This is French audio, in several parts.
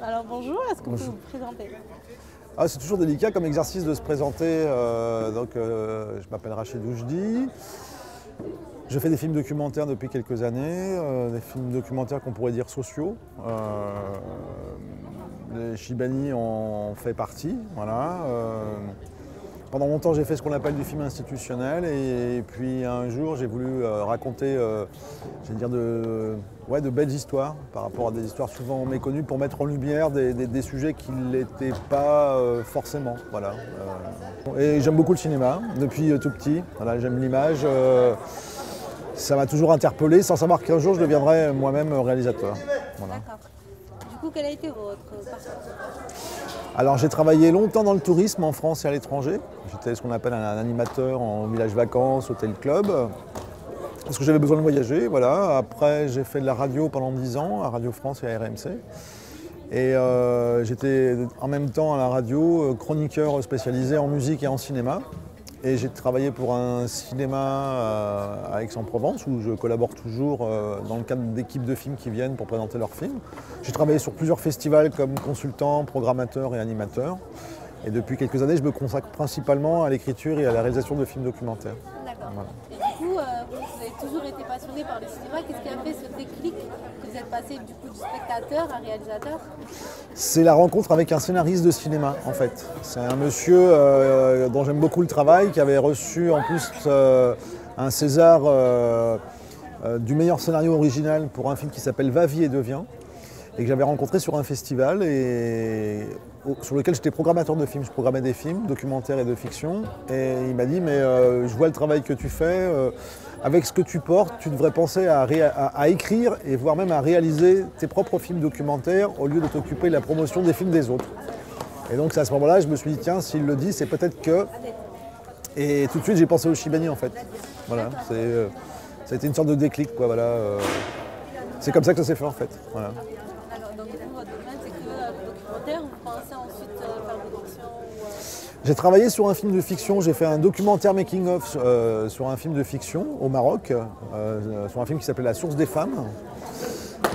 Alors bonjour, est-ce que vous pouvez vous présenter? C'est toujours délicat comme exercice de se présenter. Je m'appelle Rachid Oujdi. Je fais des films documentaires depuis quelques années, des films documentaires qu'on pourrait dire sociaux. Les Chibani en fait partie. Voilà. Pendant longtemps, j'ai fait ce qu'on appelle du film institutionnel et puis un jour, j'ai voulu raconter de belles histoires par rapport à des histoires souvent méconnues pour mettre en lumière des sujets qui ne l'étaient pas forcément. Voilà. Et j'aime beaucoup le cinéma depuis tout petit. Voilà, j'aime l'image. Ça m'a toujours interpellé sans savoir qu'un jour je deviendrais moi-même réalisateur. Voilà. D'accord. Du coup, quel a été votre parcours? Alors j'ai travaillé longtemps dans le tourisme en France et à l'étranger. J'étais ce qu'on appelle un animateur en village vacances, hôtel club. Parce que j'avais besoin de voyager, voilà. Après j'ai fait de la radio pendant 10 ans, à Radio France et à RMC. Et j'étais en même temps à la radio chroniqueur spécialisé en musique et en cinéma. Et j'ai travaillé pour un cinéma à Aix-en-Provence où je collabore toujours dans le cadre d'équipes de films qui viennent pour présenter leurs films. J'ai travaillé sur plusieurs festivals comme consultant, programmateur et animateur. Et depuis quelques années, je me consacre principalement à l'écriture et à la réalisation de films documentaires. D'accord. Voilà. Et du coup, vous avez toujours été passionné par le cinéma. Qu'est-ce qui a fait ce déclic que vous êtes passé du spectateur à réalisateur? C'est la rencontre avec un scénariste de cinéma, en fait. C'est un monsieur dont j'aime beaucoup le travail, qui avait reçu en plus un César du meilleur scénario original pour un film qui s'appelle Va, vie et deviens, et que j'avais rencontré sur un festival sur lequel j'étais programmateur de films. Je programmais des films, documentaires et de fiction. Et il m'a dit, mais je vois le travail que tu fais, avec ce que tu portes, tu devrais penser à écrire et voire même à réaliser tes propres films documentaires au lieu de t'occuper de la promotion des films des autres. Et donc c'est à ce moment-là, je me suis dit, tiens, s'il le dit, c'est peut-être que... Et tout de suite, j'ai pensé au Chibani, en fait. Voilà, ça a été une sorte de déclic, quoi, voilà. C'est comme ça que ça s'est fait, en fait. Voilà. Donc votre domaine, c'est que le documentaire, vous pensez ensuite faire des fictions J'ai travaillé sur un film de fiction, j'ai fait un documentaire making-of sur un film de fiction au Maroc, sur un film qui s'appelait La source des femmes.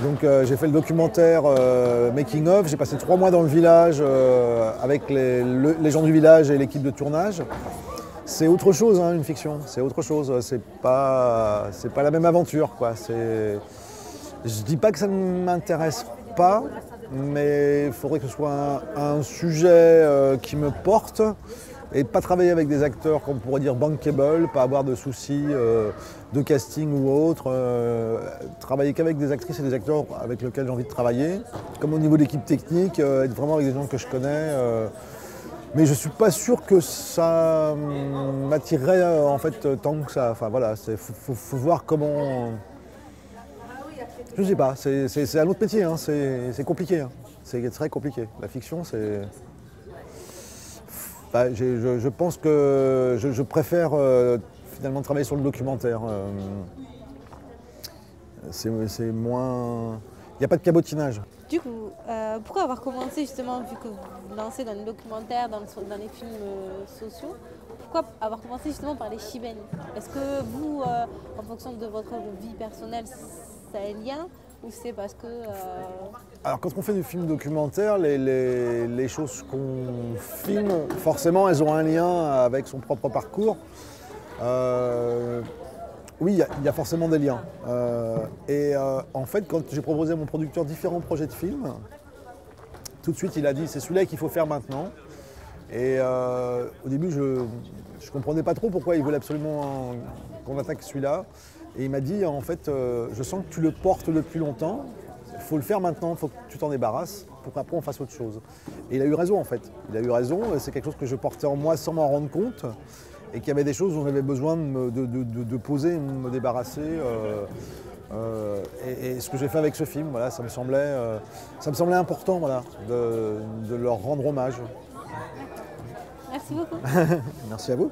Donc j'ai fait le documentaire making-of, j'ai passé 3 mois dans le village avec les gens du village et l'équipe de tournage. C'est autre chose, hein, une fiction, c'est autre chose, c'est pas la même aventure, quoi. Je dis pas que ça ne m'intéresse pas, mais il faudrait que ce soit un sujet qui me porte et pas travailler avec des acteurs qu'on pourrait dire bankable, pas avoir de soucis de casting ou autre, travailler qu'avec des actrices et des acteurs avec lesquels j'ai envie de travailler, comme au niveau de l'équipe technique, être vraiment avec des gens que je connais. Mais je ne suis pas sûr que ça m'attirerait en fait tant que ça. Enfin voilà, faut voir comment. Je ne sais pas, c'est un autre métier, hein. C'est compliqué, hein. C'est très compliqué. La fiction, c'est... Enfin, je pense que je préfère finalement travailler sur le documentaire. C'est moins... Il n'y a pas de cabotinage. Du coup, pourquoi avoir commencé justement, vu que vous vous lancez dans le documentaire, dans les films sociaux, pourquoi avoir commencé justement par les Chibani? Est-ce que vous, en fonction de votre vie personnelle, ça a un lien ou c'est parce que... Alors quand on fait du film documentaire, les choses qu'on filme, forcément elles ont un lien avec son propre parcours. Oui, il y a forcément des liens. En fait, quand j'ai proposé à mon producteur différents projets de films, tout de suite il a dit c'est celui-là qu'il faut faire maintenant. Et au début je ne comprenais pas trop pourquoi il voulait absolument qu'on attaque celui-là. Et il m'a dit en fait je sens que tu le portes depuis longtemps, il faut le faire maintenant, il faut que tu t'en débarrasses pour qu'après on fasse autre chose. Et il a eu raison en fait. Il a eu raison, c'est quelque chose que je portais en moi sans m'en rendre compte. Et qu'il y avait des choses dont j'avais besoin de poser, de me débarrasser. Et ce que j'ai fait avec ce film, voilà, ça me semblait important, voilà, de leur rendre hommage. Merci beaucoup. Merci à vous.